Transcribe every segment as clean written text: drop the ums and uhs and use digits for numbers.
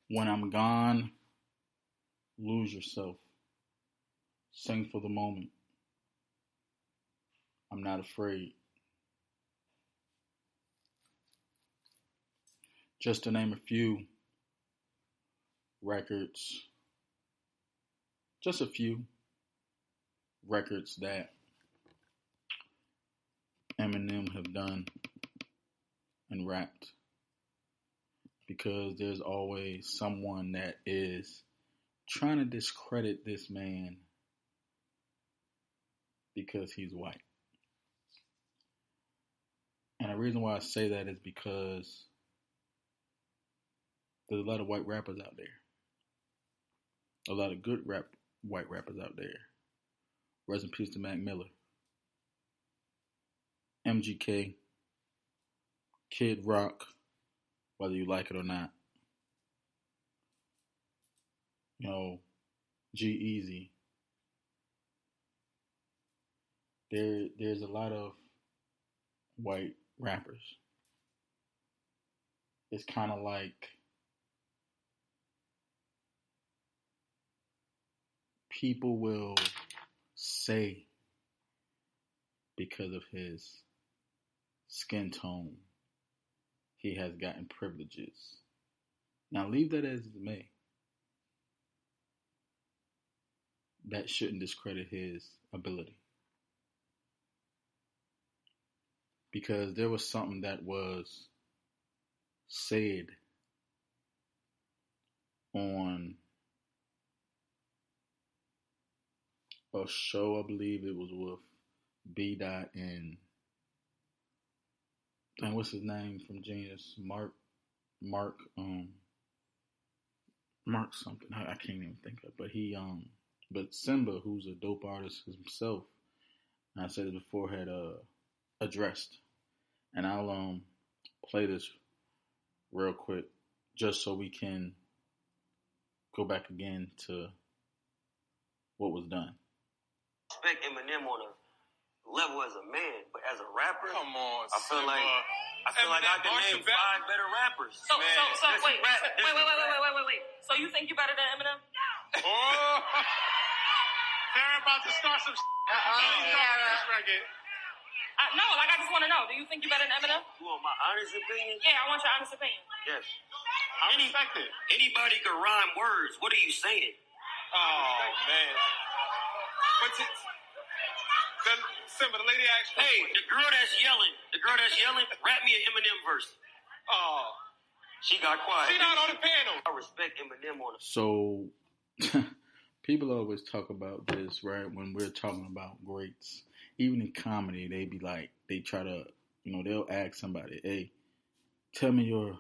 When I'm gone, lose yourself. Sing for the moment. I'm not afraid. Just to name a few records, just a few records that Eminem have done and rapped. Because there's always someone that is trying to discredit this man because he's white. And the reason why I say that is because there's a lot of white rappers out there. A lot of good white rappers out there. Rest in peace to Mac Miller, MGK, Kid Rock, whether you like it or not. You know, G-Eazy. There's a lot of white rappers. It's kind of like people will say because of his skin tone, he has gotten privileges. Now, leave that as it may. That shouldn't discredit his ability. Because there was something that was said on a show, I believe it was with B. Dot and what's his name from Genius? Mark, Mark something. I can't even think of it. But but Simba, who's a dope artist himself, and I said it before, had addressed, and I'll play this real quick just so we can go back again to what was done. Respect Eminem on a level as a man, but as a rapper, come on, I feel like I can name 5 better rappers. So wait. So you think you better than Eminem? Oh, they're about to start some. No, like I just want to know. Do you think you better than Eminem? You want my honest opinion? Yeah, I want your honest opinion. Yes. I respect it. Anybody can rhyme words. What are you saying? Oh man. But Simba, the lady asked you. Hey, the girl that's yelling, rap me an Eminem verse. Oh. She got quiet. She not on the panel. I respect Eminem on the. So, people always talk about this, right? When we're talking about greats, even in comedy, they try to, they'll ask somebody, hey, tell me your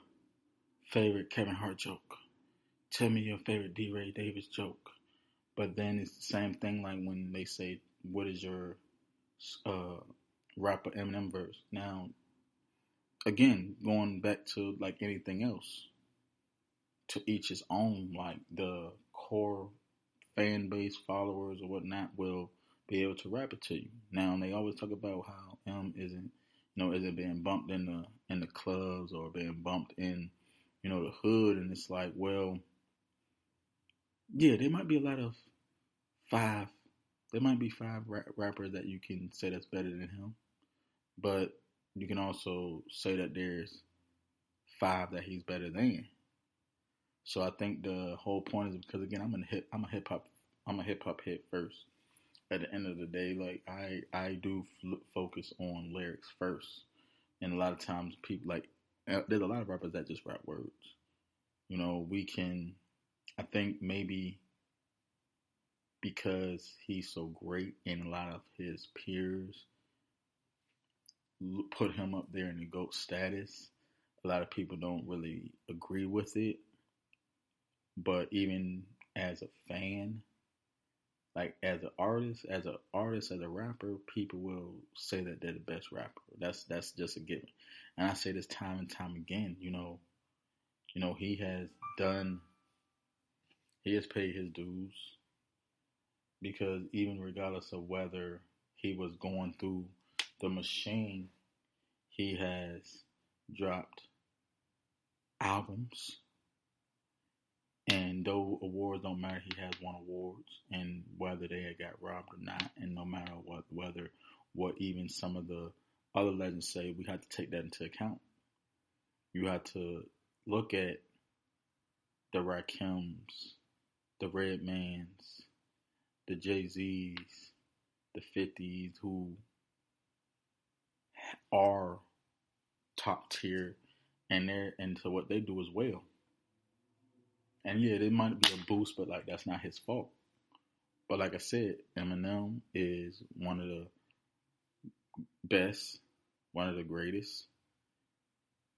favorite Kevin Hart joke. Tell me your favorite D. Ray Davis joke. But then it's the same thing like when they say, what is your rapper Eminem verse? Now, again, going back to like anything else, to each his own. Like the core fan base, followers or whatnot will be able to rap it to you. Now they always talk about how isn't being bumped in the clubs or being bumped in the hood, and it's like, well, yeah, there might be a lot of five. There might be 5 rappers that you can say that's better than him, but you can also say that there's 5 that he's better than. So I think the whole point is because again, I'm a hip hop head first. At the end of the day, like I do focus on lyrics first, and a lot of times people there's a lot of rappers that just rap words. I think maybe because he's so great and a lot of his peers put him up there in the GOAT status, a lot of people don't really agree with it. But even as a fan, like as an artist, as a rapper, people will say that they're the best rapper. That's just a given. And I say this time and time again, he has paid his dues, because even regardless of whether he was going through the machine, he has dropped albums. And though awards don't matter, he has won awards, and whether they had got robbed or not, and no matter what even some of the other legends say, we have to take that into account. You have to look at the Rakims, the Redmans, the Jay-Z's, the 50s, who are top tier, and so what they do as well. And yeah, it might be a boost, but like that's not his fault. But like I said, Eminem is one of the best, one of the greatest.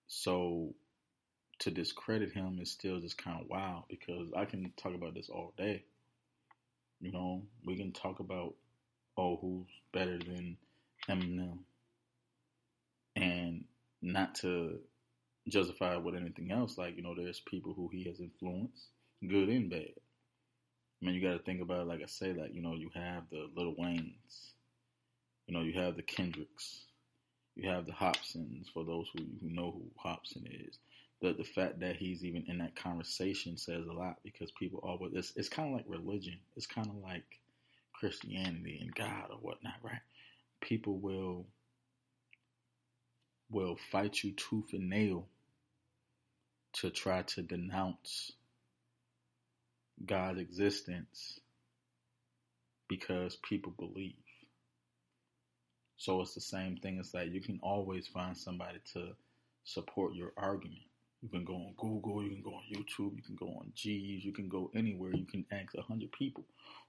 So to discredit him is still just kind of wild, because I can talk about this all day. You know, we can talk about, oh, who's better than Eminem, and not to justify it with anything else. Like, you know, there's people who he has influenced, good and bad. I mean, you got to think about it, like I say, like, you know, you have the Lil Waynes, you know, you have the Kendricks, you have the Hopsins, for those who know who Hopsin is. The fact that he's even in that conversation says a lot, because people always, it's kind of like religion. It's kind of like Christianity and God or whatnot, right? People will fight you tooth and nail to try to denounce God's existence because people believe. So it's the same thing. It's like you can always find somebody to support your argument. You can go on Google, you can go on YouTube, you can go on G's, you can go anywhere. You can ask 100 people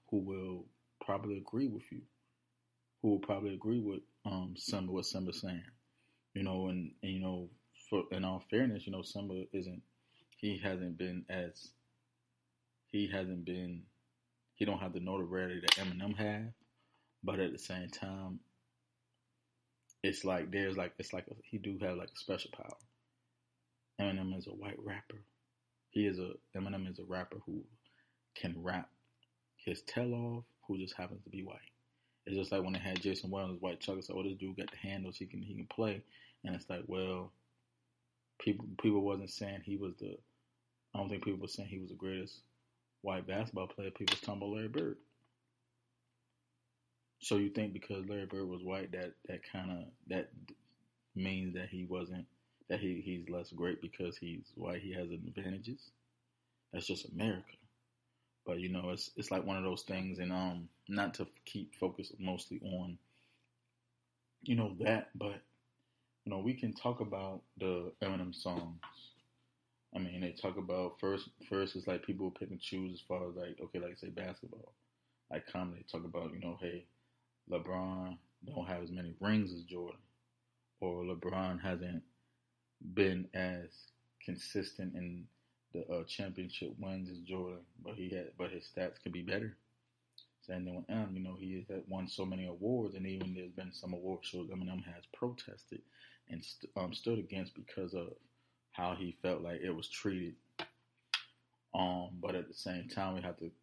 who will probably agree with you, who will probably agree with Simba, what Simba's saying. You know, and you know, for in all fairness, you know, Simba he don't have the notoriety that Eminem have, but at the same time, it's like he do have like a special power. Eminem is a white rapper. Eminem is a rapper who can rap his tail off, who just happens to be white. It's just like when they had Jason Wells, white Chuck, it's like, oh, this dude got the handles, he can play. And it's like, well, people wasn't saying he was I don't think people were saying he was the greatest white basketball player. People was talking about Larry Bird. So you think because Larry Bird was white, that means that he wasn't, that he's less great because he's white, he has advantages? That's just America. But you know, it's like one of those things, and not to keep focused mostly on, you know, that, but you know, we can talk about the Eminem songs. I mean, they talk about first it's like people will pick and choose as far as like, okay, like say basketball. Like comedy, talk about, you know, hey, LeBron don't have as many rings as Jordan, or LeBron hasn't been as consistent in the championship wins as Jordan, but his stats could be better. Same thing with M, you know, he has won so many awards, and even there's been some award shows Eminem has protested and stood against because of how he felt like it was treated. But at the same time,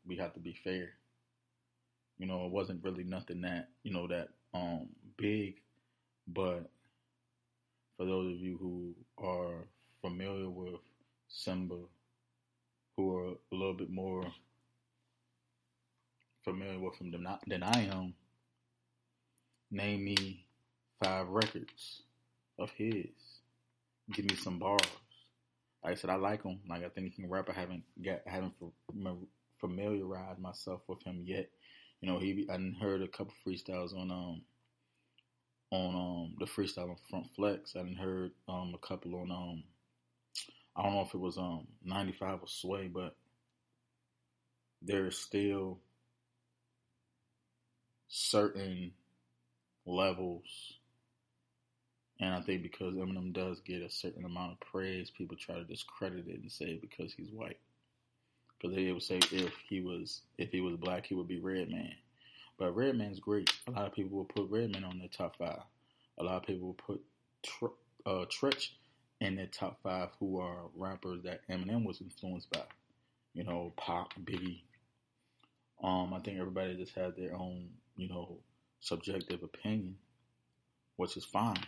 we have to be fair. You know, it wasn't really nothing that, you know, that big, but for those of you who are familiar with Simba, who are a little bit more familiar with him than I am, name me 5 records of his. Give me some bars. Like I said, I like him. Like, I think he can rap. I haven't familiarized myself with him yet. You know, I heard a couple freestyles on the freestyle on Front Flex. I heard a couple on I don't know if it was 95 or Sway, but there's still certain levels, and I think because Eminem does get a certain amount of praise, people try to discredit it and say because he's white. Because they would say if he was black, he would be Redman. But Redman's great. A lot of people will put Redman on their top 5. A lot of people will put Treach in their top 5, who are rappers that Eminem was influenced by. You know, Pac, Biggie. I think everybody just had their own, you know, subjective opinion, which is fine.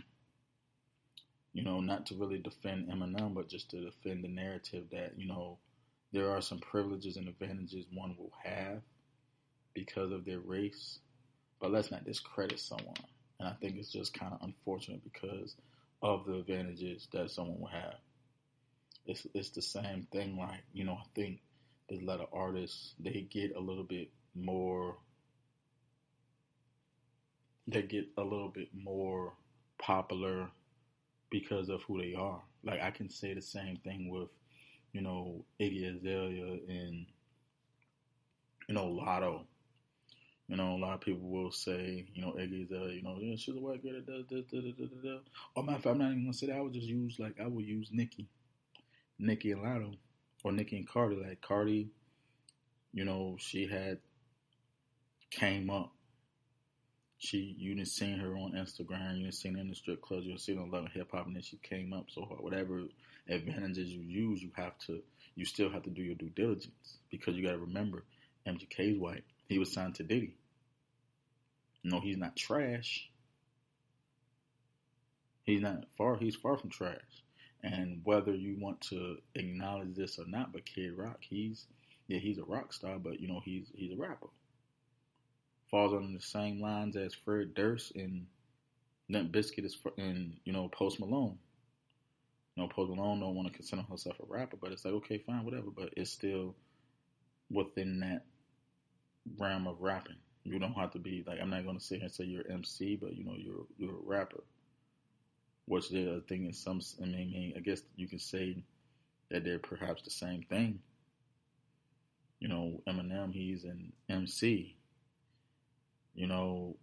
You know, not to really defend Eminem, but just to defend the narrative that, you know, there are some privileges and advantages one will have because of their race, but let's not discredit someone. And I think it's just kind of unfortunate because of the advantages that someone will have. It's the same thing. Like, I think there's a lot of artists, they get a little bit more popular because of who they are. Like, I can say the same thing with Iggy Azalea and Lotto. A lot of people will say, Iggy Azalea, yeah, she's a white girl that does this, da, da, da, da, da. Oh, matter of fact, I'm not even gonna say that. I would use Nicki and Lotto, or Nicki and Cardi. Like, Cardi, she had came up. You didn't see her on Instagram, you didn't see her in the strip clubs, you didn't see her on Love and Hip Hop, and then she came up. So whatever advantages you use, you still have to do your due diligence, because you got to remember, MGK's white. He was signed to Diddy. He's not trash. He's far from trash. And whether you want to acknowledge this or not, but Kid Rock, he's a rock star, but he's a rapper. Falls under the same lines as Fred Durst and Limp Bizkit and Post Malone. Post Malone don't want to consider himself a rapper, but it's like, okay, fine, whatever. But it's still within that realm of rapping. You don't have to be like, I'm not going to sit here and say you're an MC, but you're a rapper. Which they're thinking I guess you can say that they're perhaps the same thing. Eminem, he's an MC. And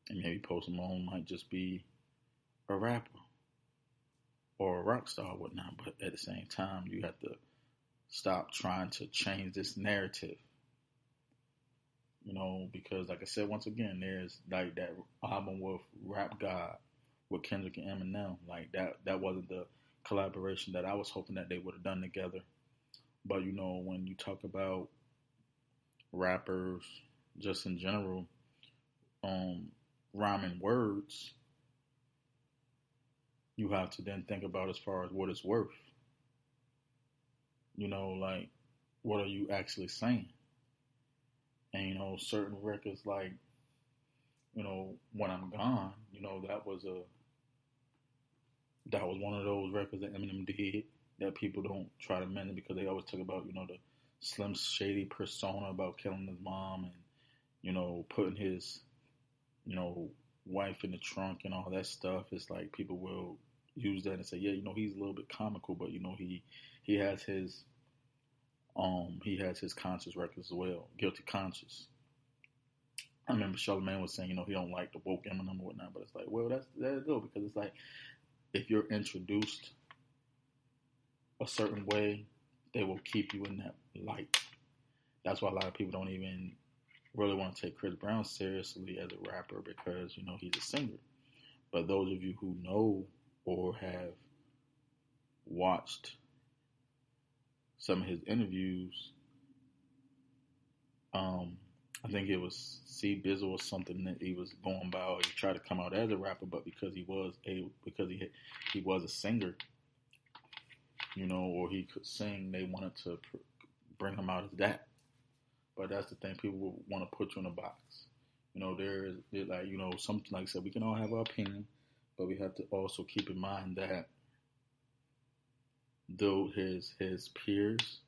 maybe Post Malone might just be a rapper or a rock star or whatnot. But at the same time, you have to stop trying to change this narrative. Because like I said, once again, there's like that album with Rap God with Kendrick and Eminem. Like that wasn't the collaboration that I was hoping that they would have done together. But when you talk about rappers just in general, rhyming words, you have to then think about as far as what it's worth. Like, what are you actually saying? And certain records like When I'm Gone, that was one of those records that Eminem did that people don't try to mention, because they always talk about the Slim Shady persona about killing his mom and putting his wife in the trunk and all that stuff. It's like people will use that and say, yeah, he's a little bit comical, but he has his conscious records as well, Guilty Conscious. I remember Charlamagne was saying, he don't like the woke Eminem or whatnot, but it's like, well, that's good, because it's like, if you're introduced a certain way, they will keep you in that light. That's why a lot of people don't even really want to take Chris Brown seriously as a rapper, because he's a singer. But those of you who know or have watched some of his interviews, I think it was C Bizzle or something that he was going by, or he tried to come out as a rapper, but because he was a singer, or he could sing, they wanted to bring him out as that. But that's the thing, people will want to put you in a box. There's like, something like I said, we can all have our opinion, but we have to also keep in mind that though his peers,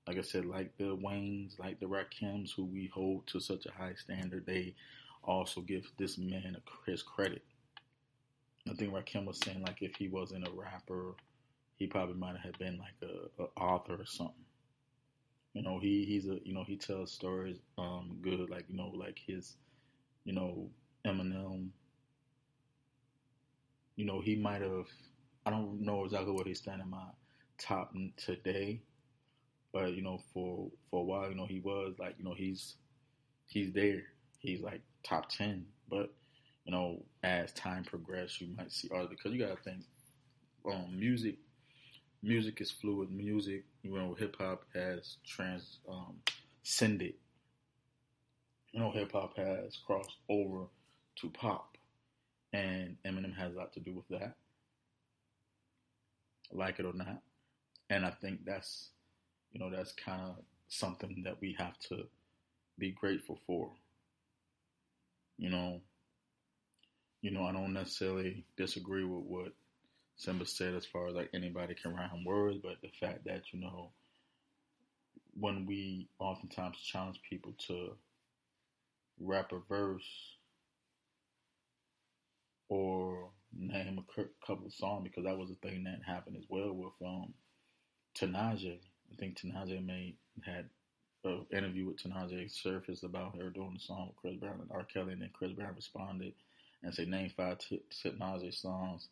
like I said, like the Waynes, like the Rakims, who we hold to such a high standard, they also give this man his credit. I think Rakim was saying, like, if he wasn't a rapper, he probably might have been like a author or something. He tells stories good, like like his Eminem. He might have, I don't know exactly where he's standing in my top today, but for a while, he was like, he's there. He's like top 10, but as time progresses, you might see others, because you gotta think, music is fluid. Music, hip hop has transcended. Hip hop has crossed over to pop, and Eminem has a lot to do with that, like it or not. And I think that's kind of something that we have to be grateful for. You know, I don't necessarily disagree with what Simba said as far as like anybody can rhyme words, but the fact that when we oftentimes challenge people to rap a verse or name a couple of songs, because that was a thing that happened as well with Tanaje. I think Tanaje had an interview with Tanaje surfaced about her doing the song with Chris Brown and R. Kelly, and then Chris Brown responded and said, "Name five Tanaje songs."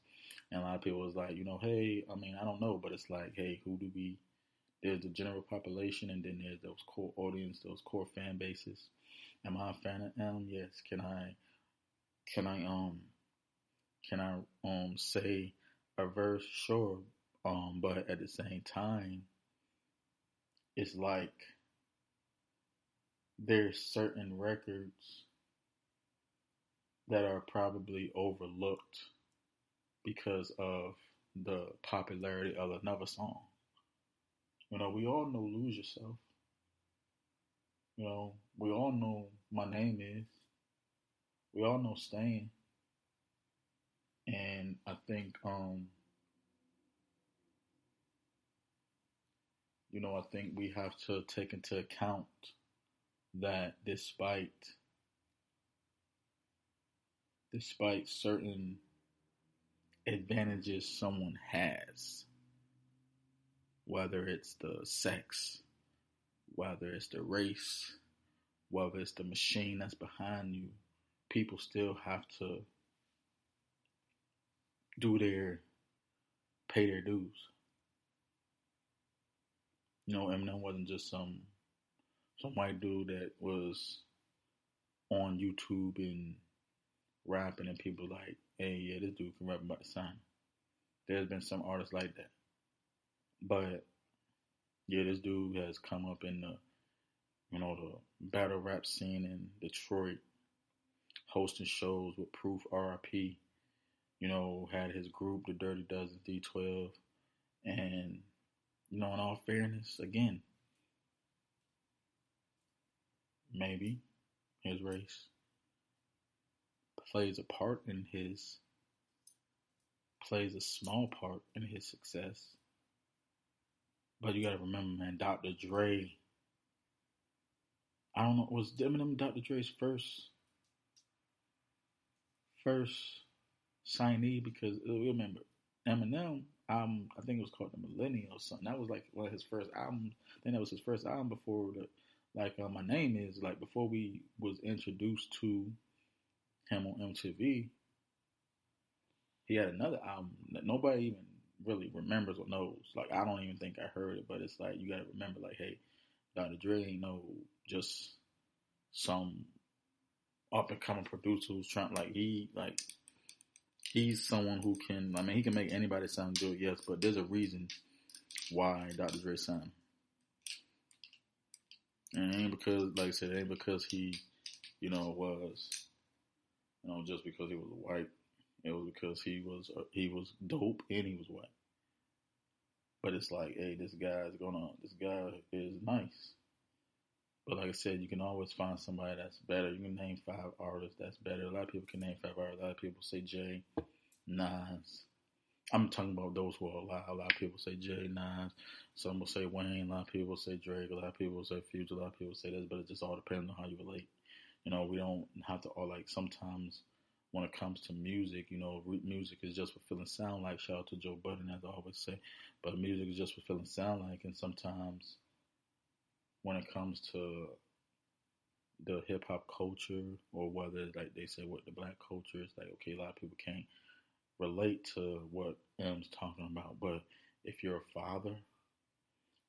And a lot of people was like, hey, I mean, I don't know, but it's like, hey, who do we? There's the general population, and then there's those core audience, those core fan bases. Am I a fan of them? Yes. Can I say a verse? Sure. But at the same time, it's like there's certain records that are probably overlooked because of the popularity of another song. We all know Lose Yourself. We all know My Name Is. We all know Stain. And I think, I think we have to take into account that despite certain advantages someone has, whether it's the sex, whether it's the race, whether it's the machine that's behind you, people still have to pay their dues. Eminem wasn't just some white dude that was on YouTube and rapping and people like, hey, yeah, this dude can rap about the sun. There's been some artists like that. But yeah, this dude has come up in the battle rap scene in Detroit, hosting shows with Proof RIP, had his group, the Dirty Dozen D12. And, in all fairness, again, maybe his race plays a small part in his success. But you gotta remember, man, Dr. Dre, I don't know, was Eminem Dr. Dre's first signee? Because remember, Eminem, I think it was called The Millennium or something. That was like one of his first albums. I think that was his first album before My Name Is, like before we was introduced to him on MTV. He had another album that nobody even really remembers or knows. Like, I don't even think I heard it, but it's like, you gotta remember, like, hey, Dr. Dre ain't just some up and coming producer who's trying, he's someone who can, he can make anybody sound good, yes, but there's a reason why Dr. Dre signed. And it ain't because, like I said, it ain't because he, was, just because he was white. It was because he was dope and he was white. But it's like, hey, this guy is nice. But like I said, you can always find somebody that's better. You can name 5 artists that's better. A lot of people can name 5 artists. A lot of people say Jay, Nas. I'm talking about those who are alive. A lot of people say Jay, Nas. Some will say Wayne. A lot of people say Drake. A lot of people say Future. A lot of people say this. But it just all depends on how you relate. We don't have to all sometimes when it comes to music, music is just what feeling sound like. Shout out to Joe Budden, as I always say. But music is just what feeling sound like. And sometimes when it comes to the hip hop culture, or whether like they say what the black culture is, like, okay, a lot of people can't relate to what M's talking about. But if you're a father,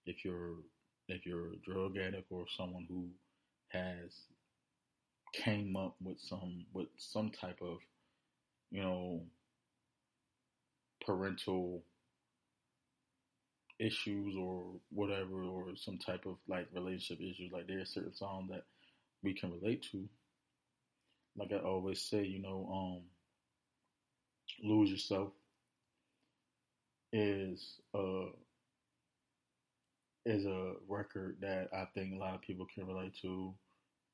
if you're a drug addict or someone who has came up with some type of parental issues or whatever, or some type of relationship issues, like there are certain songs that we can relate to. Like I always say, Lose Yourself is is a record that I think a lot of people can relate to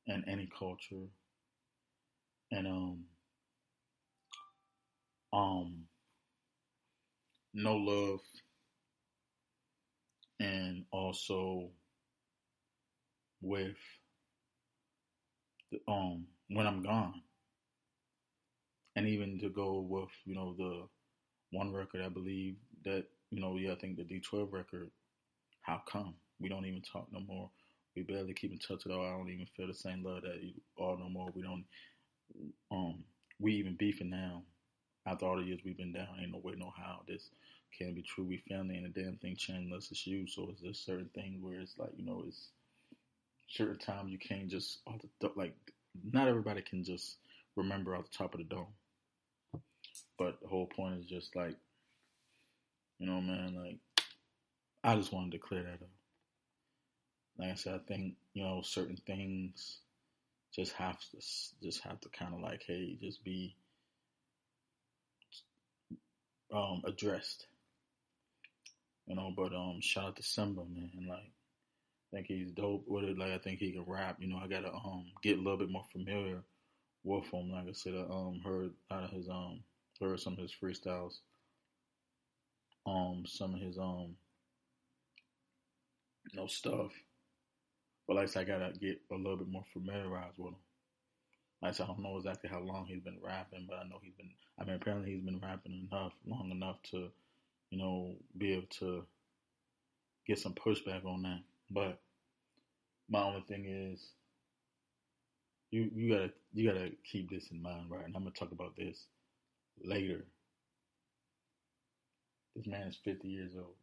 in any culture, and um, No Love, and also with When I'm Gone, and even to go with the one record I believe that yeah, I think the D12 record. How come we don't even talk no more? We barely keep in touch at all. I don't even feel the same love that you all no more. We don't. Um, we even beefing now after all the years we've been down. Ain't no way, no how. This can't be true. We family and the damn thing changed unless it's you. So it's just certain things where it's like it's certain times you can't just like not everybody can just remember off the top of the dome. But the whole point is just like man, like I just wanted to clear that up. Like I said, I think certain things just have to kind of like hey just be addressed. But shout out to Simba, man. Like I think he's dope with it. Like I think he can rap. I gotta get a little bit more familiar with him. Like I said, I heard out of his heard some of his freestyles, some of his stuff. But like I said, I gotta get a little bit more familiarized with him. Like I said, I don't know exactly how long he's been rapping, but I know he's been. I mean, apparently he's been rapping long enough to, be able to get some pushback on that. But my only thing is, you gotta keep this in mind, right? And I'm gonna talk about this later. This man is 50 years old.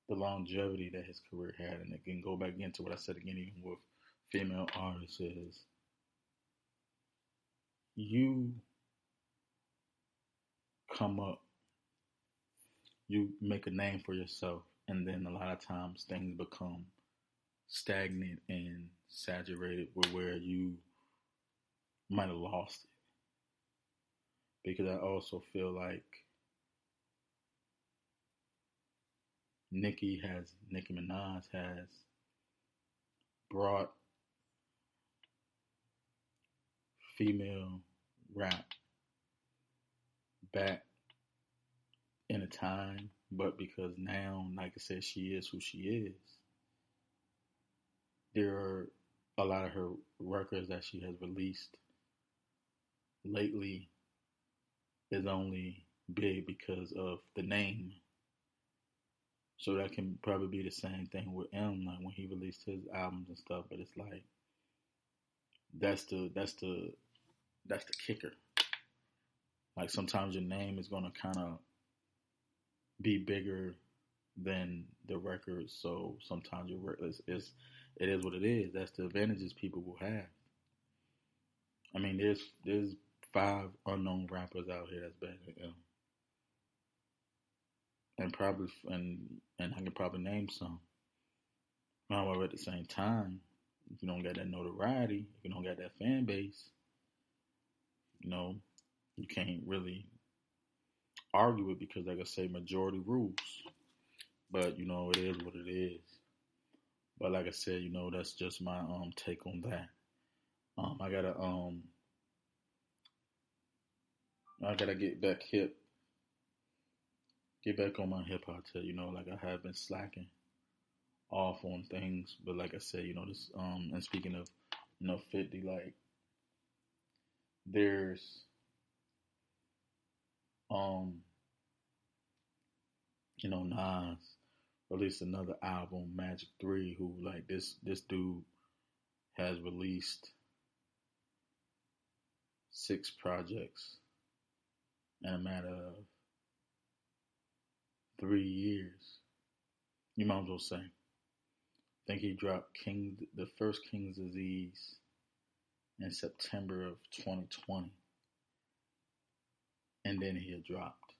The longevity that his career had, and it can go back into what I said again, even with female artists, is you come up, you make a name for yourself, and then a lot of times things become stagnant and saturated with where you might have lost it. Because I also feel like Nicki Minaj has brought female rap back in a time, but because now, like I said, she is who she is. There are a lot of her records that she has released lately is only big because of the name. So that can probably be the same thing with M, like when he released his albums and stuff. But it's like that's the kicker. Like sometimes your name is gonna kind of be bigger than the record. So sometimes your record it is what it is. That's the advantages people will have. I mean, there's 5 unknown rappers out here that's better than M, and probably and I can probably name some. However, at the same time, if you don't get that notoriety, if you don't get that fan base, you know, you can't really argue it because, like I say, majority rules. But it is what it is. But like I said, that's just my take on that. I gotta get back on my hip hop tip. Like I have been slacking off on things, but like I said, this and speaking of 50, like there's um Nas released another album, Magic 3, who like this dude has released 6 projects in a matter of 3 years. You might as well say. I think he dropped the first King's Disease in September of 2020. And then he had dropped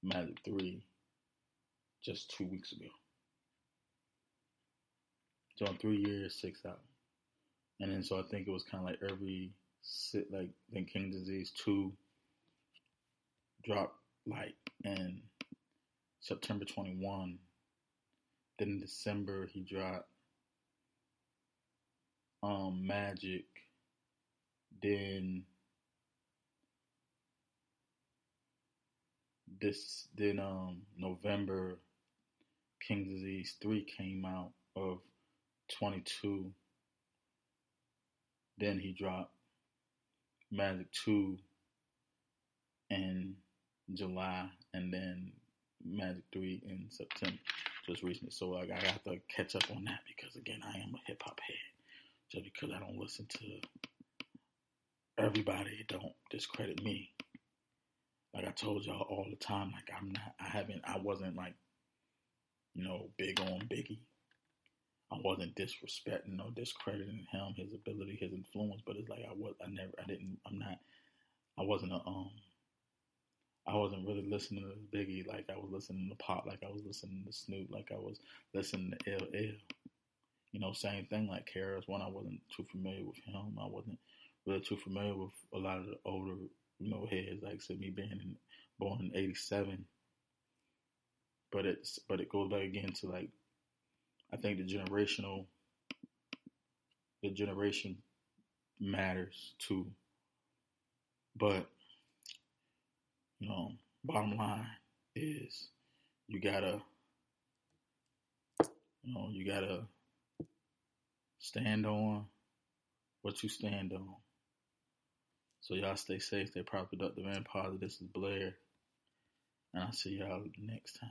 Magic 3 just 2 weeks ago. So in 3 years, 6 out. And then so I think it was kind of like then King Disease 2 dropped like in September 21. Then in December he dropped Magic. Then November King's Disease 3 came out of 22. Then he dropped Magic 2 in July, and then Magic 3 in September, just recently. So like, I got to catch up on that because, again, I am a hip hop head. Just because I don't listen to everybody, don't discredit me. Like I told y'all all the time, like I wasn't like, big on Biggie. I wasn't disrespecting or discrediting him, his ability, his influence, but it's like I wasn't really listening to Biggie like I was listening to Pop, like I was listening to Snoop, like I was listening to LL. Same thing like KRS-One. I wasn't too familiar with him. I wasn't really too familiar with a lot of the older, heads. Like I said, me being born in '87. But it goes back again to like, I think the generation matters too. But bottom line is you gotta stand on what you stand on. So y'all stay safe, stay productive and positive. This is Blair, and I'll see y'all next time.